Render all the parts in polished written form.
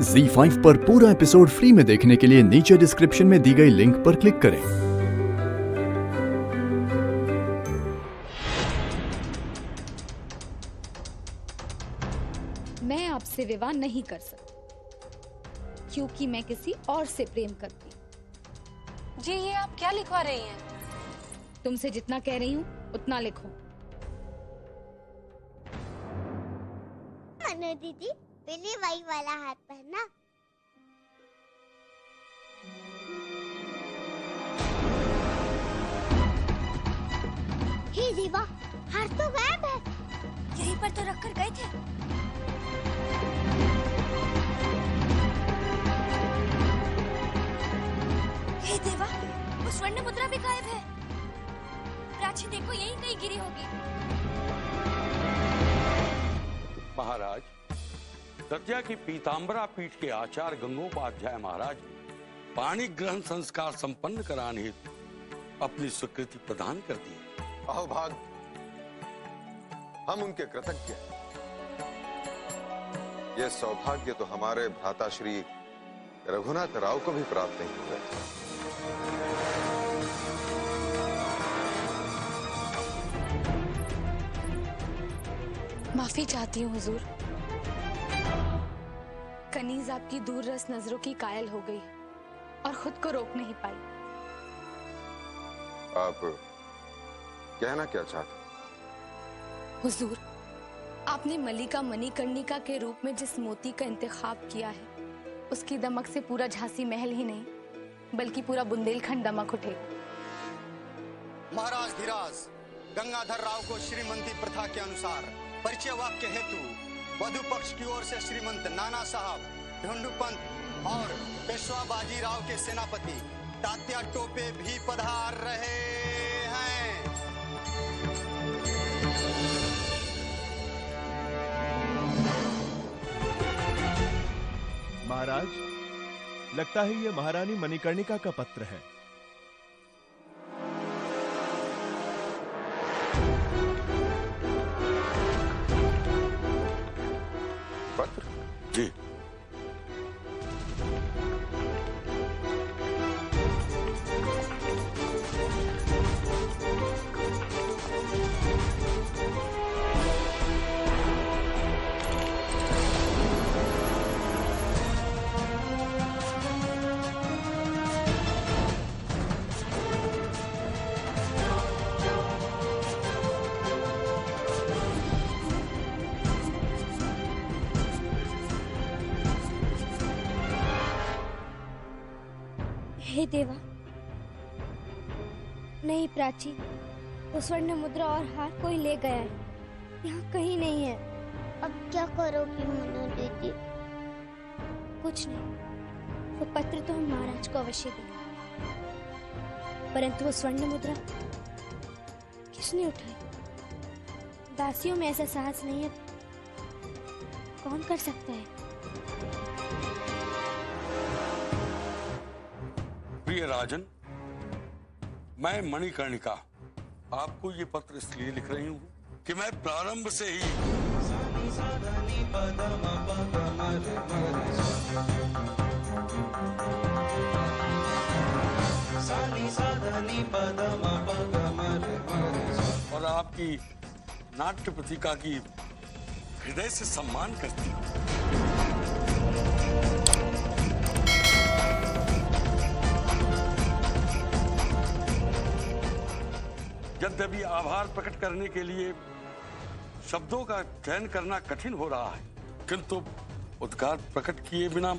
ZEE5 पर पूरा episode free में देखने के लिए नीचे डिस्क्रिप्शन में दी गई लिंक पर क्लिक करें। मैं आपसे विवाह नहीं कर सकती क्योंकि मैं किसी और से प्रेम करती हूँ। जी ये आप क्या लिखवा रही हैं? तुमसे जितना कह रही हूँ उतना लिखो। मनु दीदी पहले वही वाला हाथ पहनना। हे देवा, हाथ तो गायब है। यहीं पर तो रखकर गए थे। हे देवा, वो स्वर्ण मुद्रा भी गायब है। प्राची देखो यहीं कहीं गिरी होगी। महाराज, दर्जा की पीताम्बरा पीठ के आचार्य गंगोपाध्याय महाराज पाणी ग्रहण संस्कार संपन्न कराने हेतु अपनी स्वीकृति प्रदान कर दी। अहोभाग, हम उनके कृतज्ञ हैं। यह सौभाग्य तो हमारे भ्राता श्री रघुनाथ राव को भी प्राप्त नहीं हुआ। माफी चाहती हूँ हुजूर। कनीज आपकी दूर रस नजरों की कायल हो गई और खुद को रोक नहीं पाई। आप कहना क्या चाहते? हुजूर, आपने मलिका मणिकर्णिका के रूप में जिस मोती का इंतखाब किया है, उसकी दमक से पूरा झांसी महल ही नहीं बल्कि पूरा बुंदेलखंड दमक उठे। महाराज धीराज गंगाधर राव को श्रीमंती प्रथा के अनुसार परिचय वाक्य हेतु वधु पक्ष की ओर से श्रीमंत नाना साहब, ढूंढू पंत और पेशवा बाजीराव के सेनापति तात्या टोपे भी पधार रहे हैं। महाराज, लगता है ये महारानी मणिकर्णिका का पत्र है। पत्र? जी। हे देवा, नहीं प्राची, वो स्वर्ण मुद्रा और हार कोई ले गया है, यहाँ कहीं नहीं है। अब क्या करोगी मनु दीदी? कुछ नहीं, वो पत्र तो हम महाराज को अवश्य देंगे, परंतु वो स्वर्ण मुद्रा किसने उठाई? दासियों में ऐसा साहस नहीं है, कौन कर सकता है? प्रिय राजन, मैं मणिकर्णिका आपको ये पत्र इसलिए लिख रही हूँ कि मैं प्रारंभ से ही और आपकी नाट्य प्रतिभा की हृदय से सम्मान करती हूँ। यद्यपि आभार प्रकट करने के लिए शब्दों का चयन करना कठिन हो रहा है, किंतु उद्गार प्रकट किए बिना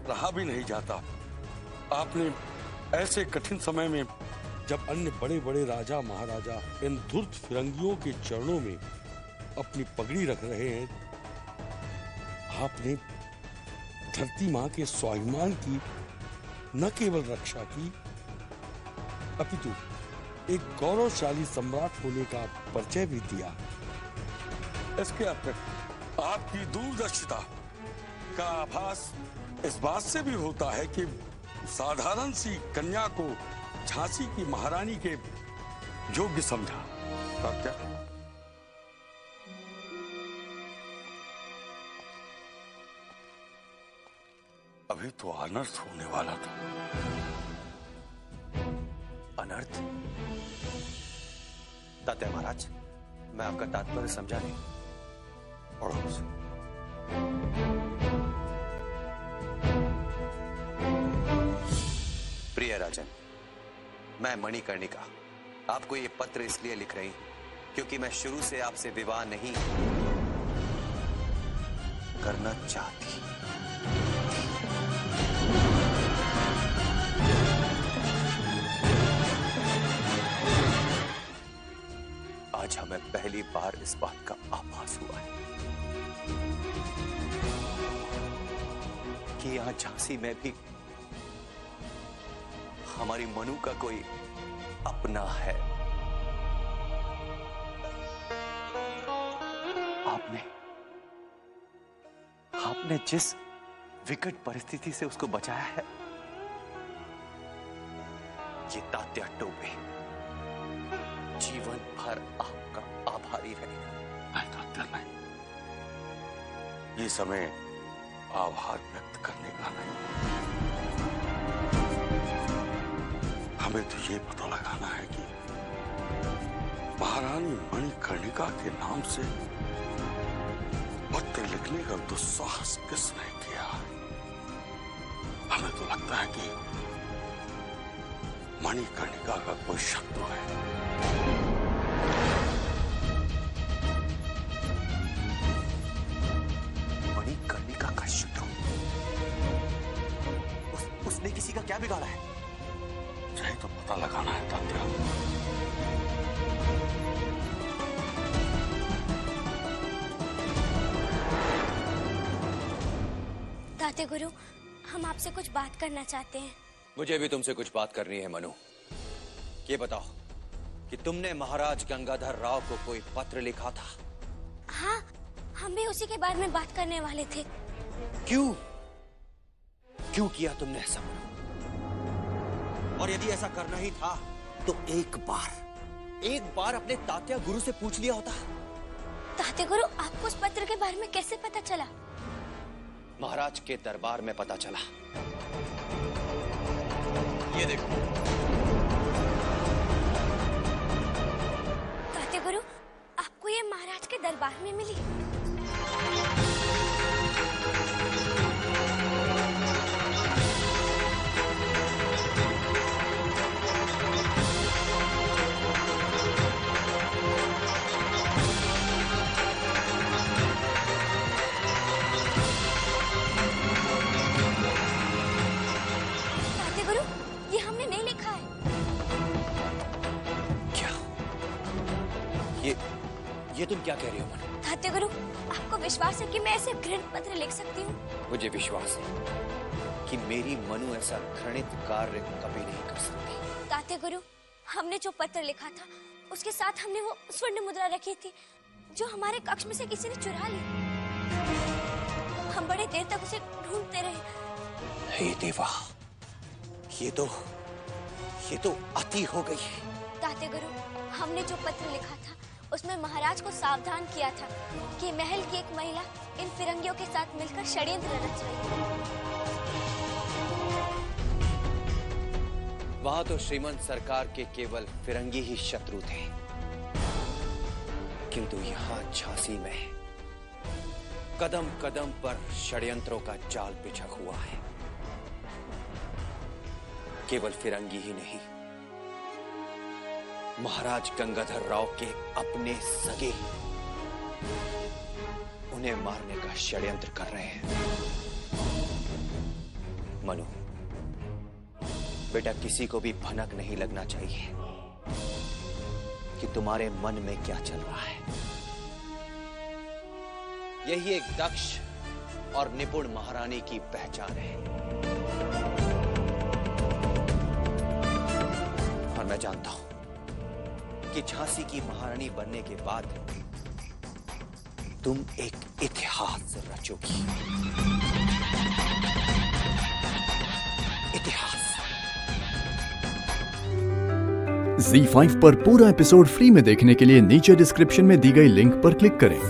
रहा भी नहीं जाता। आपने ऐसे कठिन समय में, जब अन्य बड़े बड़े राजा महाराजा इन धूर्त फिरंगियों के चरणों में अपनी पगड़ी रख रहे हैं, आपने धरती मां के स्वाभिमान की न केवल रक्षा की, अपितु एक गौरवशाली सम्राट होने का परिचय भी दिया। इसके अतिरिक्त आपकी दूरदर्शिता का आभास इस बात से भी होता है कि साधारण सी कन्या को झांसी की महारानी के योग्य समझा। क्या? अभी तो अनर्थ होने वाला था। अनर्थ? तात्या महाराज, मैं आपका तात्पर्य समझा नहीं। पढ़ो उसे। प्रिय राजन, मैं मणिकर्णिका आपको ये पत्र इसलिए लिख रही हूं क्योंकि मैं शुरू से आपसे विवाह नहीं करना चाहती। आज हमें पहली बार इस बात का आभास हुआ है कि यहां झांसी में भी हमारी मनु का कोई अपना है। आपने जिस विकट परिस्थिति से उसको बचाया है, ये तात्या टोपे जीवन भर आपका आभारी रहेगा। नहीं तात्या, नहीं, ये समय आभार व्यक्त करने का नहीं। हमें तो ये पता लगाना है कि महारानी मणिकर्णिका के नाम से पत्र लिखने का दुस्साहस किसने किया। हमें तो लगता है कि मणिकर्णिका का कोई शत्रु है। मणिकर्णिका का शत्रु? उसने किसी का क्या बिगाड़ा है? यही तो पता लगाना है तात्या। तात्या गुरु, हम आपसे कुछ बात करना चाहते हैं। मुझे भी तुमसे कुछ बात करनी है मनु। ये बताओ कि तुमने महाराज गंगाधर राव को कोई पत्र लिखा था? हाँ, हम भी उसी के बारे में बात करने वाले थे। क्यों किया तुमने ऐसा मनु? और यदि ऐसा करना ही था तो एक बार अपने तात्या गुरु से पूछ लिया होता। तात्या गुरु, आपको उस पत्र के बारे में कैसे पता चला? महाराज के दरबार में पता चला। ये देखो। तात्या गुरु, आपको ये महाराज के दरबार में मिली? ये तुम क्या कह रही हो मनु? तात्या गुरु, आपको विश्वास है कि मैं ऐसे घृणित पत्र लिख सकती हूँ? मुझे विश्वास है कि मेरी मनु ऐसा घृणित कार्य कभी नहीं कर सकती। तात्या गुरु, हमने जो पत्र लिखा था उसके साथ हमने वो स्वर्ण मुद्रा रखी थी जो हमारे कक्ष में से किसी ने चुरा ली। हम बड़े देर तक उसे ढूंढते रहे। हे देवा, ये तो अति हो गई है। तात्या गुरु, हमने जो पत्र लिखा था उसमें महाराज को सावधान किया था कि महल की एक महिला इन फिरंगियों के साथ मिलकर षड्यंत्र रच रही है। वहां तो श्रीमंत सरकार के केवल फिरंगी ही शत्रु थे, किंतु यहाँ झांसी में कदम कदम पर षड्यंत्रों का जाल बिछा हुआ है। केवल फिरंगी ही नहीं, महाराज गंगाधर राव के अपने सगे उन्हें मारने का षड्यंत्र कर रहे हैं। मनु बेटा, किसी को भी भनक नहीं लगना चाहिए कि तुम्हारे मन में क्या चल रहा है। यही एक दक्ष और निपुण महारानी की पहचान है। और मैं जानता हूं कि झांसी की महारानी बनने के बाद तुम एक इतिहास रचोगी। इतिहास। Z5 पर पूरा एपिसोड फ्री में देखने के लिए नीचे डिस्क्रिप्शन में दी गई लिंक पर क्लिक करें।